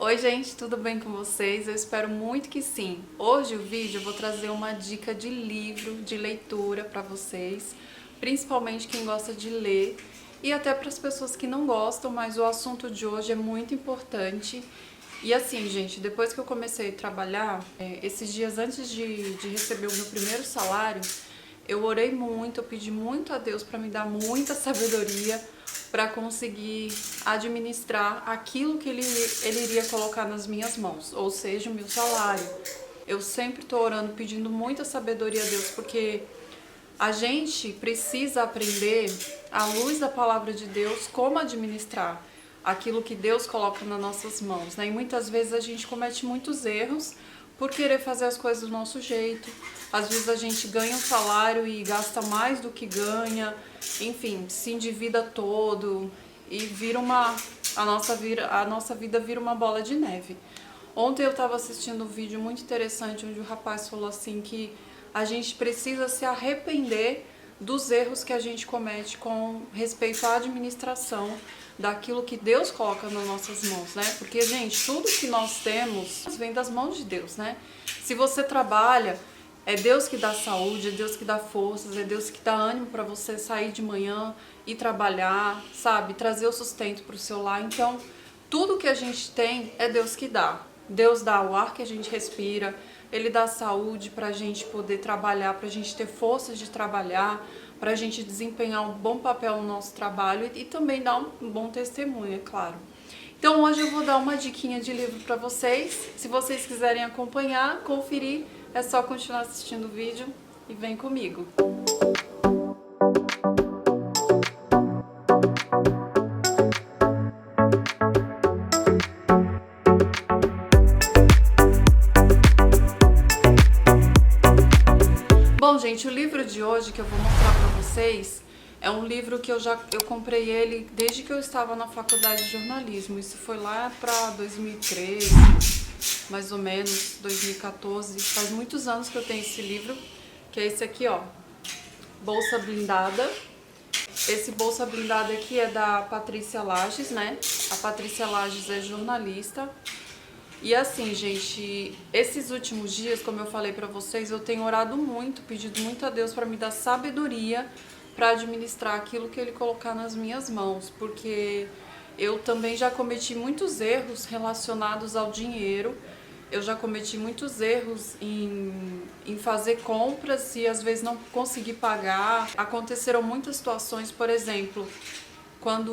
Oi gente, tudo bem com vocês? Eu espero muito que sim. Hoje o vídeo eu vou trazer uma dica de livro, de leitura para vocês, principalmente quem gosta de ler e até para as pessoas que não gostam, mas o assunto de hoje é muito importante. E assim, gente, depois que eu comecei a trabalhar, esses dias antes de receber o meu primeiro salário, eu orei muito, eu pedi muito a Deus para me dar muita sabedoria para conseguir administrar aquilo que ele iria colocar nas minhas mãos, ou seja, o meu salário. Eu sempre estou orando, pedindo muita sabedoria a Deus, porque a gente precisa aprender, à luz da palavra de Deus, como administrar aquilo que Deus coloca nas nossas mãos, né? E muitas vezes a gente comete muitos erros por querer fazer as coisas do nosso jeito. Às vezes a gente ganha um salário e gasta mais do que ganha, enfim, se endivida todo e vira a nossa vida vira uma bola de neve. Ontem eu estava assistindo um vídeo muito interessante onde o rapaz falou assim que a gente precisa se arrepender dos erros que a gente comete com respeito à administração daquilo que Deus coloca nas nossas mãos, né? Porque, gente, tudo que nós temos vem das mãos de Deus, né? Se você trabalha, é Deus que dá saúde, é Deus que dá forças, é Deus que dá ânimo para você sair de manhã e trabalhar, sabe? Trazer o sustento para o seu lar. Então, tudo que a gente tem é Deus que dá. Deus dá o ar que a gente respira, Ele dá saúde para a gente poder trabalhar, para a gente ter forças de trabalhar, para a gente desempenhar um bom papel no nosso trabalho e também dar um bom testemunho, é claro. Então hoje eu vou dar uma diquinha de livro para vocês. Se vocês quiserem acompanhar, conferir, é só continuar assistindo o vídeo e vem comigo. Bom, gente, o livro de hoje que eu vou mostrar para vocês é um livro que eu comprei ele desde que eu estava na faculdade de jornalismo. Isso foi lá para 2013, mais ou menos, 2014. Faz muitos anos que eu tenho esse livro, que é esse aqui, ó, Bolsa Blindada. Esse Bolsa Blindada aqui é da Patrícia Lages, né? A Patrícia Lages é jornalista. E assim, gente, esses últimos dias, como eu falei pra vocês, eu tenho orado muito, pedido muito a Deus pra me dar sabedoria pra administrar aquilo que Ele colocar nas minhas mãos, porque eu também já cometi muitos erros relacionados ao dinheiro, eu já cometi muitos erros em fazer compras e às vezes não conseguir pagar. Aconteceram muitas situações, por exemplo, quando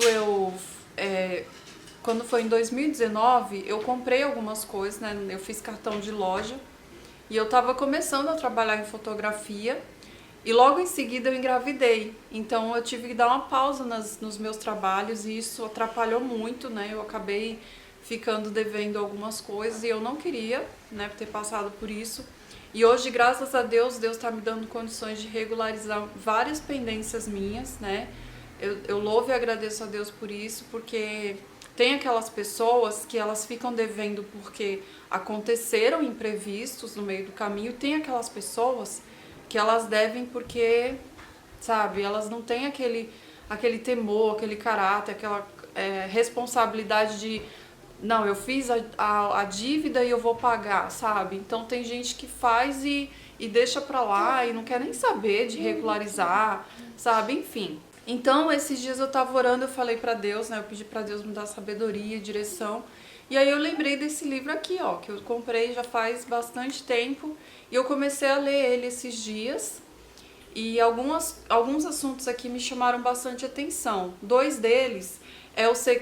quando foi em 2019, eu comprei algumas coisas, né? Eu fiz cartão de loja e eu tava começando a trabalhar em fotografia e logo em seguida eu engravidei. Então eu tive que dar uma pausa nos meus trabalhos e isso atrapalhou muito, né? Eu acabei ficando devendo algumas coisas e eu não queria, né, ter passado por isso. E hoje, graças a Deus, Deus tá me dando condições de regularizar várias pendências minhas, né? Eu louvo e agradeço a Deus por isso, porque tem aquelas pessoas que elas ficam devendo porque aconteceram imprevistos no meio do caminho, tem aquelas pessoas que elas devem porque, sabe, elas não têm aquele temor, aquele caráter, aquela responsabilidade de, não, eu fiz a dívida e eu vou pagar, sabe? Então tem gente que faz e deixa pra lá e não quer nem saber de regularizar, sabe? Enfim. Então, esses dias eu tava orando, eu falei pra Deus, né? Eu pedi pra Deus me dar sabedoria, direção. E aí eu lembrei desse livro aqui, ó, que eu comprei já faz bastante tempo. E eu comecei a ler ele esses dias. E alguns assuntos aqui me chamaram bastante atenção. Dois deles,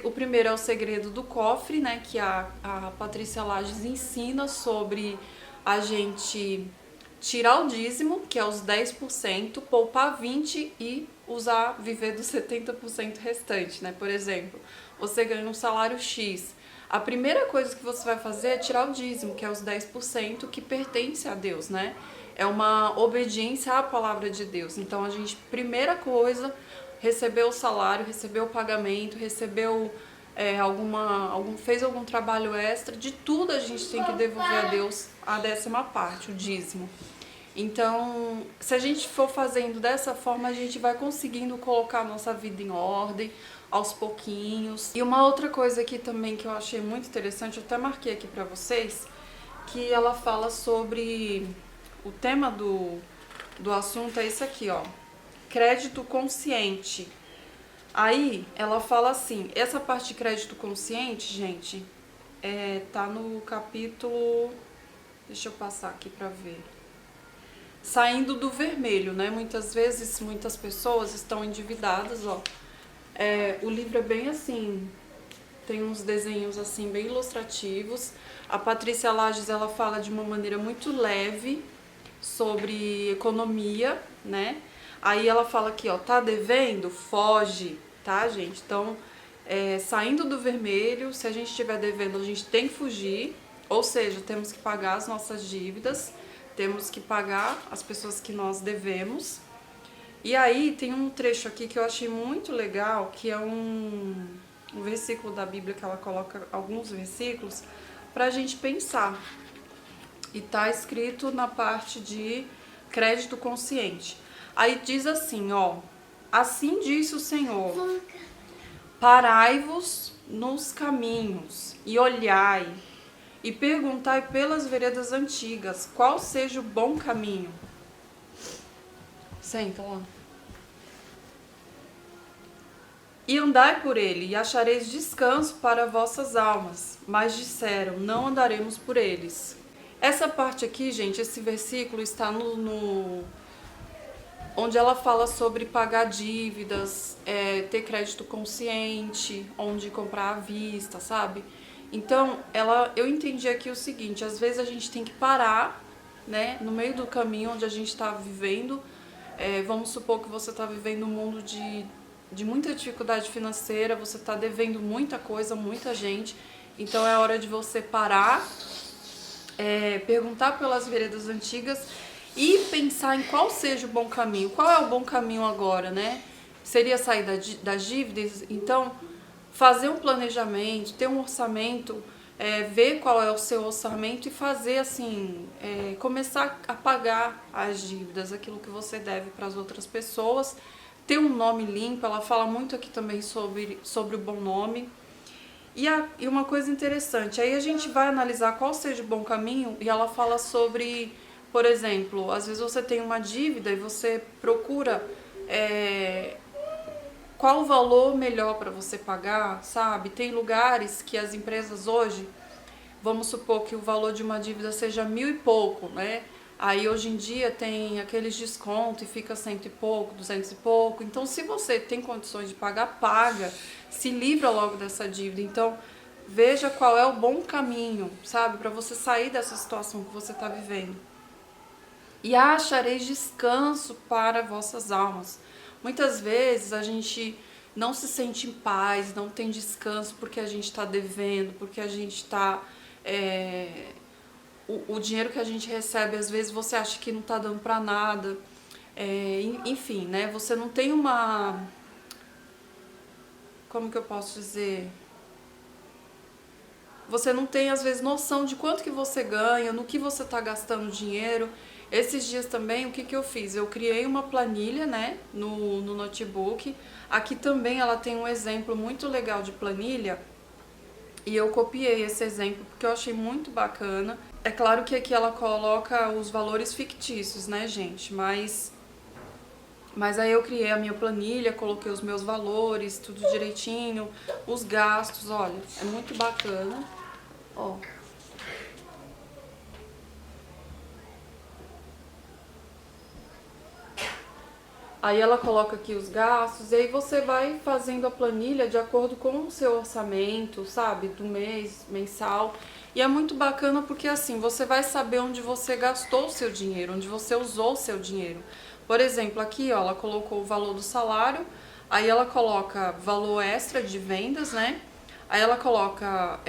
o primeiro é o segredo do cofre, né? Que a Patrícia Lages ensina sobre a gente tirar o dízimo, que é os 10%, poupar 20% e viver dos 70% restante, né? Por exemplo, você ganha um salário X. A primeira coisa que você vai fazer é tirar o dízimo, que é os 10% que pertence a Deus, né? É uma obediência à palavra de Deus. Então a gente, primeira coisa, recebeu o salário, recebeu o pagamento, recebeu fez algum trabalho extra, de tudo a gente tem que devolver a Deus a 10ª parte, o dízimo. Então, se a gente for fazendo dessa forma, a gente vai conseguindo colocar a nossa vida em ordem, aos pouquinhos. E uma outra coisa aqui também que eu achei muito interessante, eu até marquei aqui pra vocês, que ela fala sobre o tema do assunto é esse aqui, ó, crédito consciente. Aí ela fala assim, essa parte de crédito consciente, gente, tá no capítulo, deixa eu passar aqui pra ver, saindo do vermelho, né? Muitas vezes, muitas pessoas estão endividadas, ó. O livro é bem assim, tem uns desenhos assim bem ilustrativos. A Patrícia Lages, ela fala de uma maneira muito leve sobre economia, né? Aí ela fala aqui, ó, tá devendo? Foge, tá, gente? Então, saindo do vermelho, se a gente estiver devendo, a gente tem que fugir, ou seja, temos que pagar as nossas dívidas, temos que pagar as pessoas que nós devemos. E aí tem um trecho aqui que eu achei muito legal, que é um versículo da Bíblia, que ela coloca alguns versículos pra gente pensar. E tá escrito na parte de crédito consciente. Aí diz assim, ó, assim disse o Senhor, parai-vos nos caminhos e olhai, e perguntai pelas veredas antigas, qual seja o bom caminho. Senta lá. E andai por ele, e achareis descanso para vossas almas. Mas disseram, não andaremos por eles. Essa parte aqui, gente, esse versículo está onde ela fala sobre pagar dívidas, ter crédito consciente, onde comprar à vista, sabe? Então, eu entendi aqui o seguinte, às vezes a gente tem que parar, né, no meio do caminho onde a gente está vivendo. Vamos supor que você está vivendo um mundo de muita dificuldade financeira, você está devendo muita coisa, muita gente, então é hora de você parar, perguntar pelas veredas antigas e pensar em qual seja o bom caminho. Qual é o bom caminho agora, né? Seria sair das dívidas? Então, fazer um planejamento, ter um orçamento, ver qual é o seu orçamento e fazer assim, começar a pagar as dívidas, aquilo que você deve para as outras pessoas, ter um nome limpo. Ela fala muito aqui também sobre o bom nome. E uma coisa interessante, aí a gente vai analisar qual seja o bom caminho, e ela fala sobre, por exemplo, às vezes você tem uma dívida e você procura qual o valor melhor para você pagar, sabe? Tem lugares que as empresas hoje, vamos supor que o valor de uma dívida seja 1.000 e pouco, né? Aí hoje em dia tem aqueles descontos e fica 100 e pouco, 200 e pouco. Então, se você tem condições de pagar, paga. Se livra logo dessa dívida. Então, veja qual é o bom caminho, sabe? Para você sair dessa situação que você está vivendo. E achareis descanso para vossas almas. Muitas vezes a gente não se sente em paz, não tem descanso porque a gente está devendo, porque a gente está... O dinheiro que a gente recebe, às vezes você acha que não tá dando pra nada, enfim, né? Você não tem uma... Como que eu posso dizer? Você não tem, às vezes, noção de quanto que você ganha, no que você tá gastando dinheiro. Esses dias também, o que eu fiz? Eu criei uma planilha, né, no notebook. Aqui também ela tem um exemplo muito legal de planilha. E eu copiei esse exemplo porque eu achei muito bacana. É claro que aqui ela coloca os valores fictícios, né, gente? Mas aí eu criei a minha planilha, coloquei os meus valores, tudo direitinho, os gastos, olha, é muito bacana. Ó. Aí ela coloca aqui os gastos, e aí você vai fazendo a planilha de acordo com o seu orçamento, sabe? Do mês, mensal. E é muito bacana porque assim, você vai saber onde você gastou o seu dinheiro, onde você usou o seu dinheiro. Por exemplo, aqui ó, ela colocou o valor do salário, aí ela coloca valor extra de vendas, né? Aí ela coloca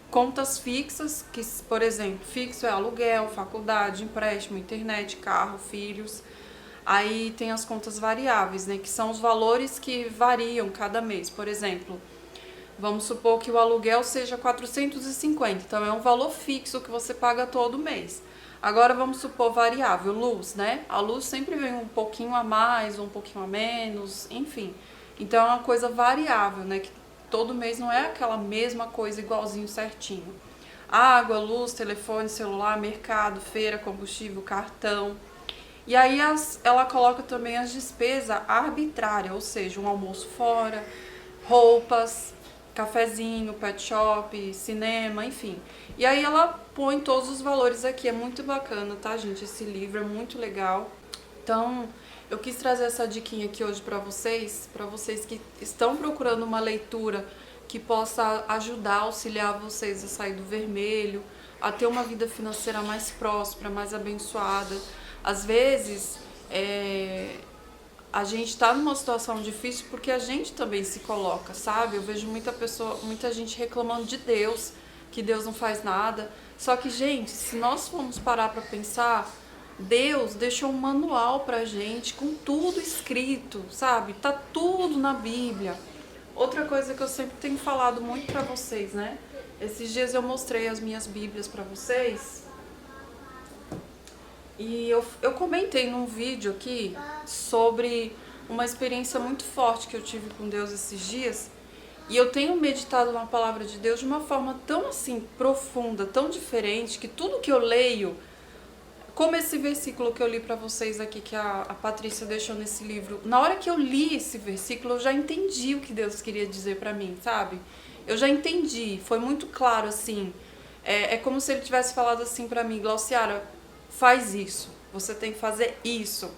contas fixas, que por exemplo, fixo é aluguel, faculdade, empréstimo, internet, carro, filhos. Aí tem as contas variáveis, né, que são os valores que variam cada mês. Por exemplo, vamos supor que o aluguel seja 450, então é um valor fixo que você paga todo mês. Agora vamos supor variável, luz, né? A luz sempre vem um pouquinho a mais, um pouquinho a menos, enfim. Então é uma coisa variável, né? Que todo mês não é aquela mesma coisa igualzinho certinho. Água, luz, telefone, celular, mercado, feira, combustível, cartão. E aí ela coloca também as despesas arbitrárias, ou seja, um almoço fora, roupas, cafezinho, pet shop, cinema, enfim. E aí ela põe todos os valores aqui, é muito bacana, tá, gente? Esse livro é muito legal. Então, eu quis trazer essa diquinha aqui hoje para vocês que estão procurando uma leitura que possa ajudar, auxiliar vocês a sair do vermelho, a ter uma vida financeira mais próspera, mais abençoada. Às vezes, a gente está numa situação difícil porque a gente também se coloca, sabe? Eu vejo muita gente reclamando de Deus, que Deus não faz nada. Só que, gente, se nós formos parar para pensar, Deus deixou um manual pra gente com tudo escrito, sabe? Tá tudo na Bíblia. Outra coisa que eu sempre tenho falado muito pra vocês, né? Esses dias eu mostrei as minhas Bíblias pra vocês. E eu comentei num vídeo aqui sobre uma experiência muito forte que eu tive com Deus esses dias. E eu tenho meditado na palavra de Deus de uma forma tão assim profunda, tão diferente, que tudo que eu leio, como esse versículo que eu li pra vocês aqui, que a Patrícia deixou nesse livro, na hora que eu li esse versículo, eu já entendi o que Deus queria dizer pra mim, sabe? Eu já entendi, foi muito claro, assim. É como se ele tivesse falado assim pra mim, Glauciara, faz isso, você tem que fazer isso,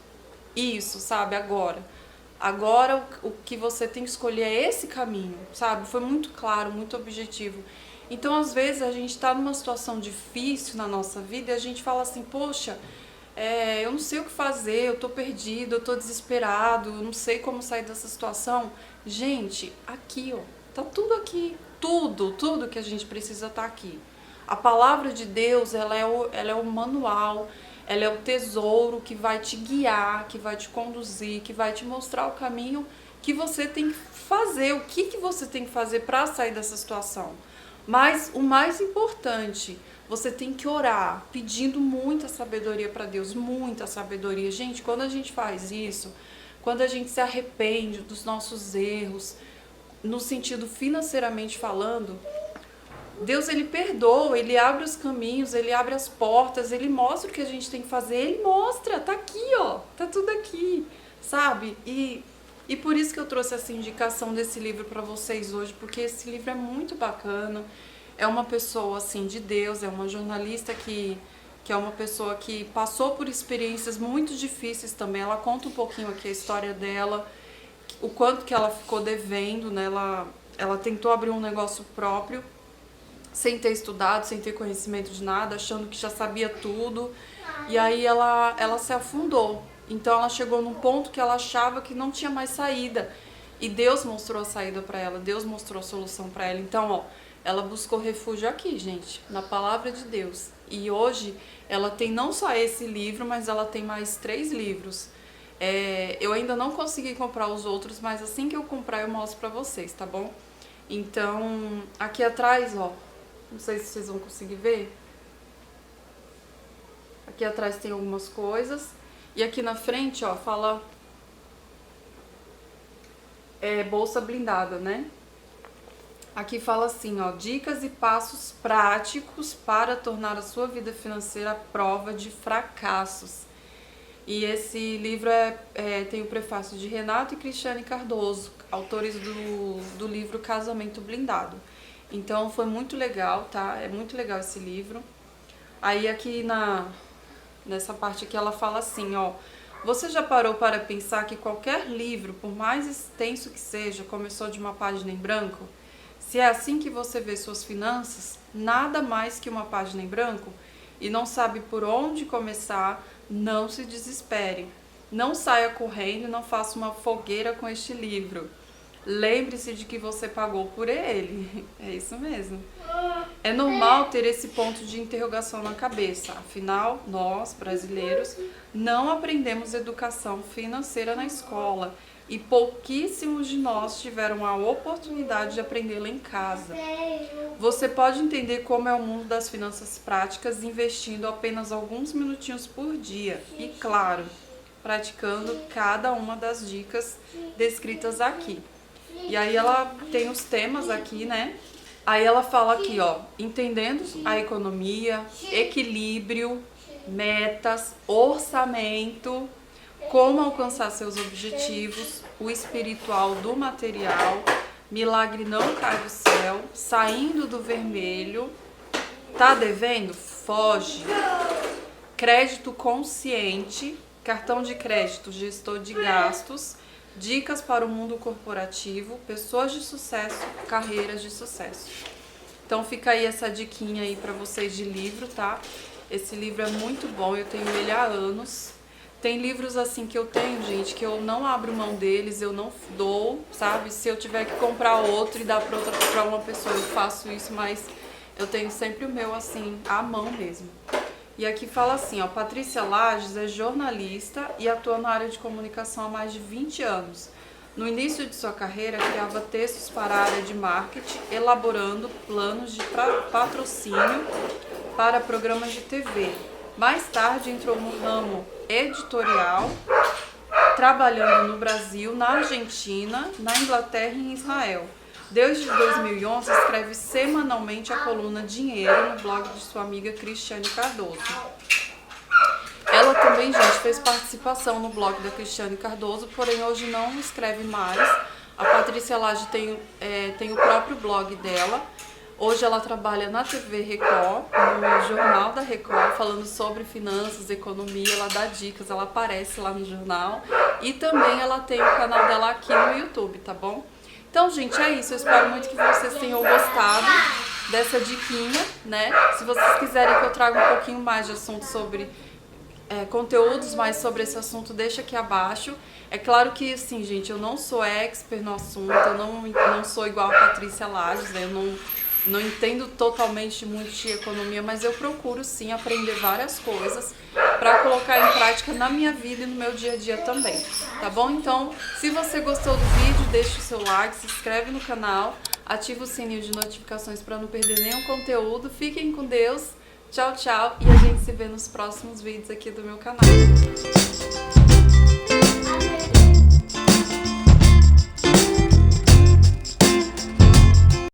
sabe, agora. Agora o que você tem que escolher é esse caminho, sabe? Foi muito claro, muito objetivo. Então, às vezes, a gente está numa situação difícil na nossa vida e a gente fala assim, poxa, eu não sei o que fazer, eu tô perdido, eu tô desesperado, eu não sei como sair dessa situação. Gente, aqui, ó, tá tudo aqui, tudo que a gente precisa tá aqui. A palavra de Deus, ela é o manual, ela é o tesouro que vai te guiar, que vai te conduzir, que vai te mostrar o caminho que você tem que fazer, o que você tem que fazer para sair dessa situação. Mas o mais importante, você tem que orar, pedindo muita sabedoria para Deus, muita sabedoria. Gente, quando a gente faz isso, quando a gente se arrepende dos nossos erros, no sentido financeiramente falando, Deus, ele perdoa, ele abre os caminhos, ele abre as portas, ele mostra o que a gente tem que fazer, ele mostra, tá aqui, ó, tá tudo aqui, sabe? E por isso que eu trouxe essa indicação desse livro para vocês hoje, porque esse livro é muito bacana, é uma pessoa, assim, de Deus, é uma jornalista que é uma pessoa que passou por experiências muito difíceis também, ela conta um pouquinho aqui a história dela, o quanto que ela ficou devendo, né, ela tentou abrir um negócio próprio, sem ter estudado, sem ter conhecimento de nada, achando que já sabia tudo. E aí ela se afundou. Então ela chegou num ponto que ela achava que não tinha mais saída. E Deus mostrou a saída para ela, Deus mostrou a solução para ela. Então, ó, ela buscou refúgio aqui, gente, na palavra de Deus. E hoje ela tem não só esse livro, mas ela tem mais 3 livros. Eu ainda não consegui comprar os outros, mas assim que eu comprar eu mostro pra vocês, tá bom? Então, aqui atrás, ó, não sei se vocês vão conseguir ver. Aqui atrás tem algumas coisas. E aqui na frente, ó, fala bolsa blindada, né? Aqui fala assim, ó, dicas e passos práticos para tornar a sua vida financeira à prova de fracassos. E esse livro tem o prefácio de Renato e Cristiane Cardoso, autores do livro Casamento Blindado. Então foi muito legal, tá? É muito legal esse livro. Aí aqui nessa parte aqui ela fala assim, ó. Você já parou para pensar que qualquer livro, por mais extenso que seja, começou de uma página em branco? Se é assim que você vê suas finanças, nada mais que uma página em branco, e não sabe por onde começar, não se desespere. Não saia correndo e não faça uma fogueira com este livro. Lembre-se de que você pagou por ele. É isso mesmo. É normal ter esse ponto de interrogação na cabeça. Afinal, nós, brasileiros, não aprendemos educação financeira na escola. E pouquíssimos de nós tiveram a oportunidade de aprendê-la em casa. Você pode entender como é o mundo das finanças práticas investindo apenas alguns minutinhos por dia. E, claro, praticando cada uma das dicas descritas aqui. E aí ela tem os temas aqui, né? Aí ela fala aqui, ó, entendendo a economia, equilíbrio, metas, orçamento, como alcançar seus objetivos, o espiritual do material, milagre não cai do céu, saindo do vermelho, tá devendo? Foge. Crédito consciente, cartão de crédito, gestor de gastos, dicas para o mundo corporativo, pessoas de sucesso, carreiras de sucesso. Então fica aí essa diquinha aí para vocês de livro, tá? Esse livro é muito bom, eu tenho ele há anos. Tem livros assim que eu tenho, gente, que eu não abro mão deles, eu não dou, sabe? Se eu tiver que comprar outro e dar para uma pessoa, eu faço isso, mas eu tenho sempre o meu assim, à mão mesmo. E aqui fala assim, ó, Patrícia Lages é jornalista e atua na área de comunicação há mais de 20 anos. No início de sua carreira, criava textos para a área de marketing, elaborando planos de patrocínio para programas de TV. Mais tarde entrou no ramo editorial, trabalhando no Brasil, na Argentina, na Inglaterra e em Israel. Desde 2011, escreve semanalmente a coluna Dinheiro no blog de sua amiga Cristiane Cardoso. Ela também, gente, fez participação no blog da Cristiane Cardoso, porém hoje não escreve mais. A Patrícia Lages tem o próprio blog dela. Hoje ela trabalha na TV Record, no Jornal da Record, falando sobre finanças, economia, ela dá dicas, ela aparece lá no jornal. E também ela tem o canal dela aqui no YouTube, tá bom? Então, gente, é isso. Eu espero muito que vocês tenham gostado dessa diquinha, né? Se vocês quiserem que eu traga um pouquinho mais de assunto sobre conteúdos mais sobre esse assunto, deixa aqui abaixo. É claro que, assim, gente, eu não sou expert no assunto, eu não sou igual a Patrícia Lages, né? Eu não entendo totalmente muito de economia, mas eu procuro, sim, aprender várias coisas para colocar em prática na minha vida e no meu dia a dia também, tá bom? Então, se você gostou do vídeo, deixa o seu like, se inscreve no canal, ativa o sininho de notificações para não perder nenhum conteúdo. Fiquem com Deus, tchau, tchau, e a gente se vê nos próximos vídeos aqui do meu canal.